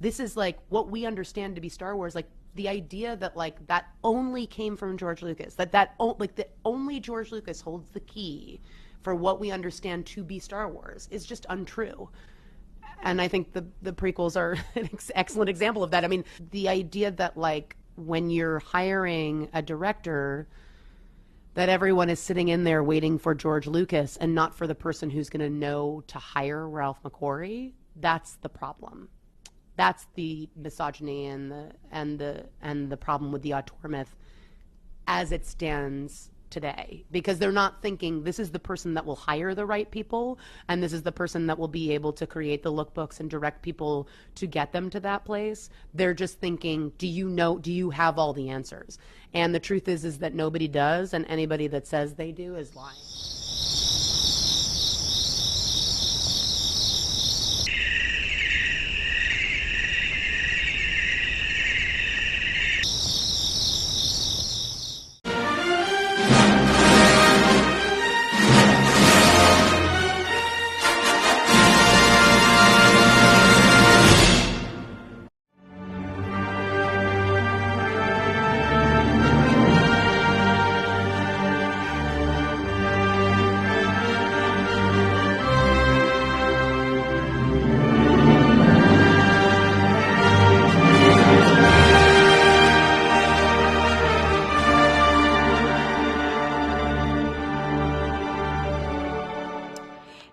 this is like what we understand to be Star Wars. Like the idea that like that only came from George Lucas, like that only George Lucas holds the key for what we understand to be Star Wars is just untrue. And I think the prequels are an excellent example of that. I mean, the idea that like when you're hiring a director, that everyone is sitting in there waiting for George Lucas and not for the person who's going to know to hire Ralph McQuarrie, that's the problem. That's the misogyny and the problem with the auteur myth as it stands today, because they're not thinking this is the person that will hire the right people and this is the person that will be able to create the lookbooks and direct people to get them to that place. They're just thinking, do you have all the answers? And the truth is that nobody does, and anybody that says they do is lying.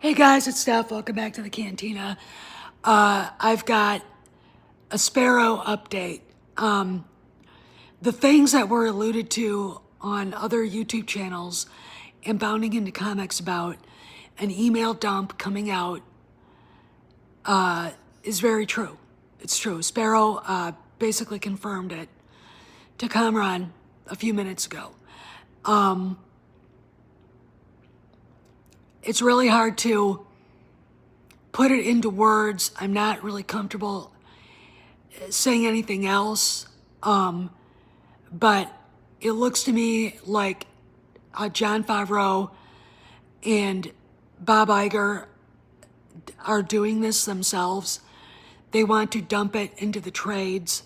Hey guys, it's Steph. Welcome back to the Cantina. I've got a Sparrow update. The things that were alluded to on other YouTube channels and bounding into comics about an email dump coming out is very true. It's true. Sparrow basically confirmed it to Kamran a few minutes ago. It's really hard to put it into words. I'm not really comfortable saying anything else. But it looks to me like Jon Favreau and Bob Iger are doing this themselves. They want to dump it into the trades.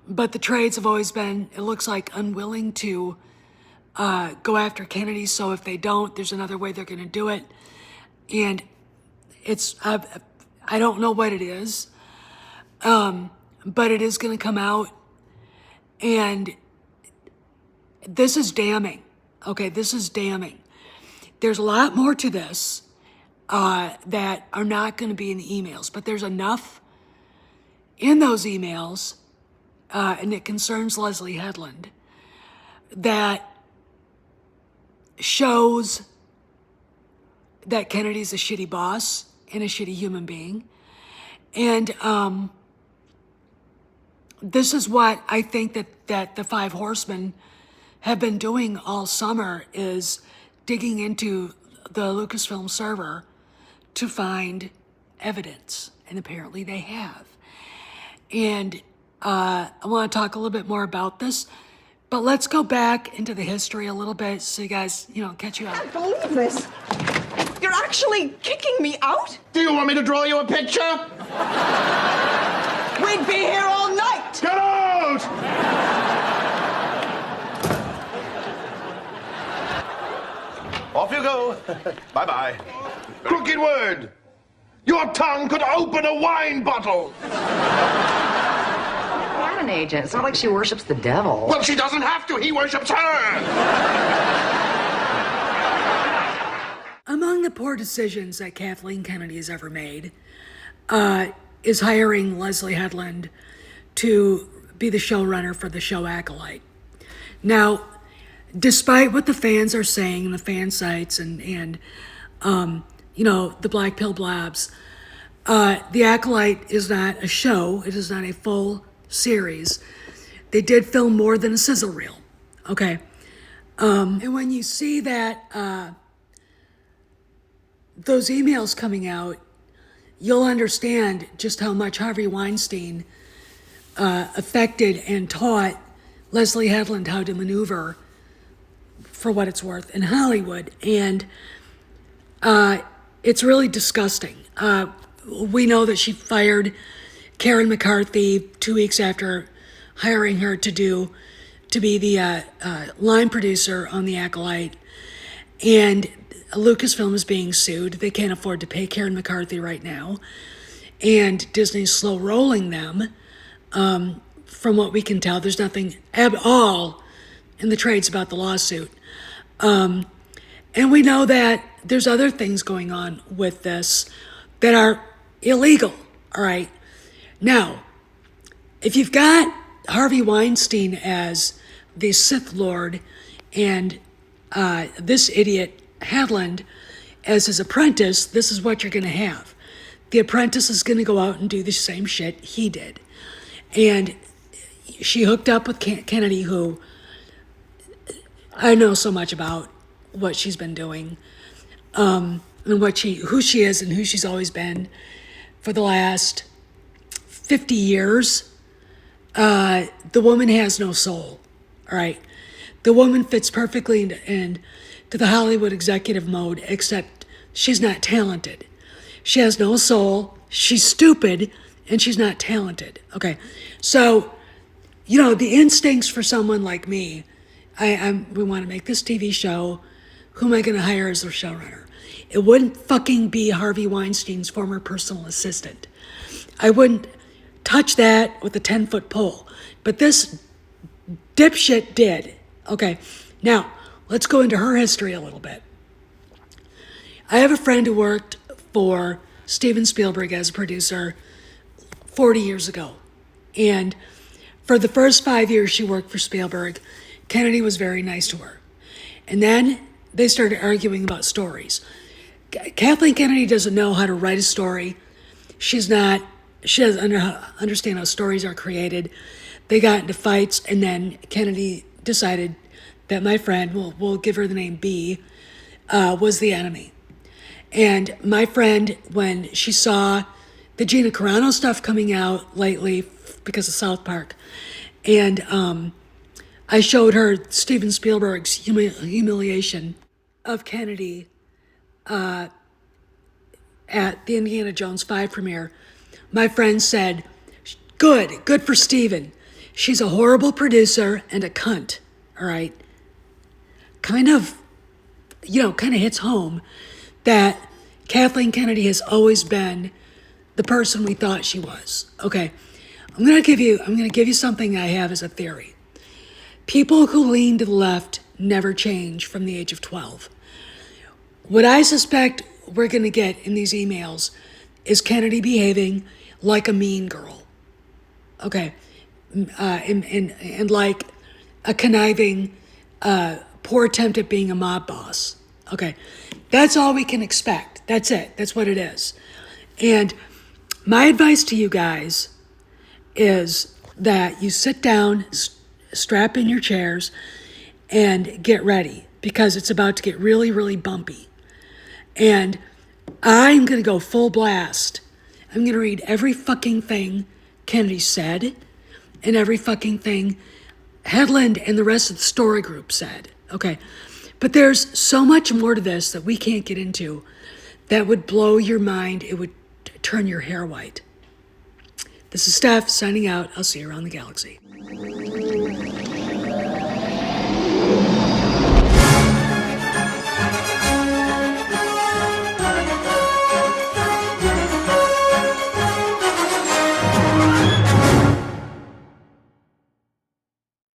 But the trades have always been, it looks like, unwilling to go after Kennedy, so if they don't, there's another way they're going to do it. And it's, I don't know what it is, but it is going to come out. And this is damning. Okay, this is damning. There's a lot more to this that are not going to be in the emails, but there's enough in those emails, and it concerns Leslie Headland, that shows that Kennedy's a shitty boss and a shitty human being. And this is what I think that the Five Horsemen have been doing all summer, is digging into the Lucasfilm server to find evidence. And apparently they have. And I want to talk a little bit more about this. But let's go back into the history a little bit so you guys, catch you up. I can't believe this. You're actually kicking me out? Do you want me to draw you a picture? We'd be here all night. Get out! Off you go. Bye-bye. Crooked word. Your tongue could open a wine bottle. An agent. It's not like she worships the devil. Well, she doesn't have to. He worships her. Among the poor decisions that Kathleen Kennedy has ever made is hiring Leslie Headland to be the showrunner for the show Acolyte. Now, despite what the fans are saying, the fan sites and the Black Pill blabs, the Acolyte is not a show. It is not a full series. They did film more than a sizzle reel. Okay. And when you see that those emails coming out, you'll understand just how much Harvey Weinstein affected and taught Leslie Headland how to maneuver, for what it's worth, in Hollywood. And it's really disgusting. We know that she fired Karen McCarthy 2 weeks after hiring her to be the line producer on The Acolyte. And Lucasfilm is being sued. They can't afford to pay Karen McCarthy right now. And Disney's slow rolling them. From what we can tell, there's nothing at all in the trades about the lawsuit. And we know that there's other things going on with this that are illegal, all right? Now, if you've got Harvey Weinstein as the Sith Lord and this idiot Hadland as his apprentice, this is what you're going to have. The apprentice is going to go out and do the same shit he did. And she hooked up with Kennedy, who I know so much about what she's been doing, and who she is and who she's always been for the last 50 years. The woman has no soul, all right? The woman fits perfectly into the Hollywood executive mode, except she's not talented. She has no soul, she's stupid, and she's not talented, okay? So, the instincts for someone like me, we want to make this TV show. Who am I going to hire as the showrunner? It wouldn't fucking be Harvey Weinstein's former personal assistant. I wouldn't touch that with a 10-foot pole. But this dipshit did. Okay, now let's go into her history a little bit. I have a friend who worked for Steven Spielberg as a producer 40 years ago. And for the first 5 years she worked for Spielberg, Kennedy was very nice to her. And then they started arguing about stories. Kathleen Kennedy doesn't know how to write a story. She doesn't understand how stories are created. They got into fights, and then Kennedy decided that my friend, we'll give her the name B, was the enemy. And my friend, when she saw the Gina Carano stuff coming out lately because of South Park, and I showed her Steven Spielberg's humiliation of Kennedy at the Indiana Jones 5 premiere, my friend said, good for Steven. She's a horrible producer and a cunt, all right? Kind of hits home that Kathleen Kennedy has always been the person we thought she was. Okay, I'm gonna give you something I have as a theory. People who lean to the left never change from the age of 12. What I suspect we're gonna get in these emails is Kennedy behaving like a mean girl. Okay, and like a conniving, poor attempt at being a mob boss. Okay, that's all we can expect. That's it. That's what it is. And my advice to you guys is that you sit down, strap in your chairs, and get ready, because it's about to get really, really bumpy. And I'm going to go full blast. I'm going to read every fucking thing Kennedy said and every fucking thing Hadland and the rest of the story group said. Okay. But there's so much more to this that we can't get into that would blow your mind. It would turn your hair white. This is Steph signing out. I'll see you around the galaxy.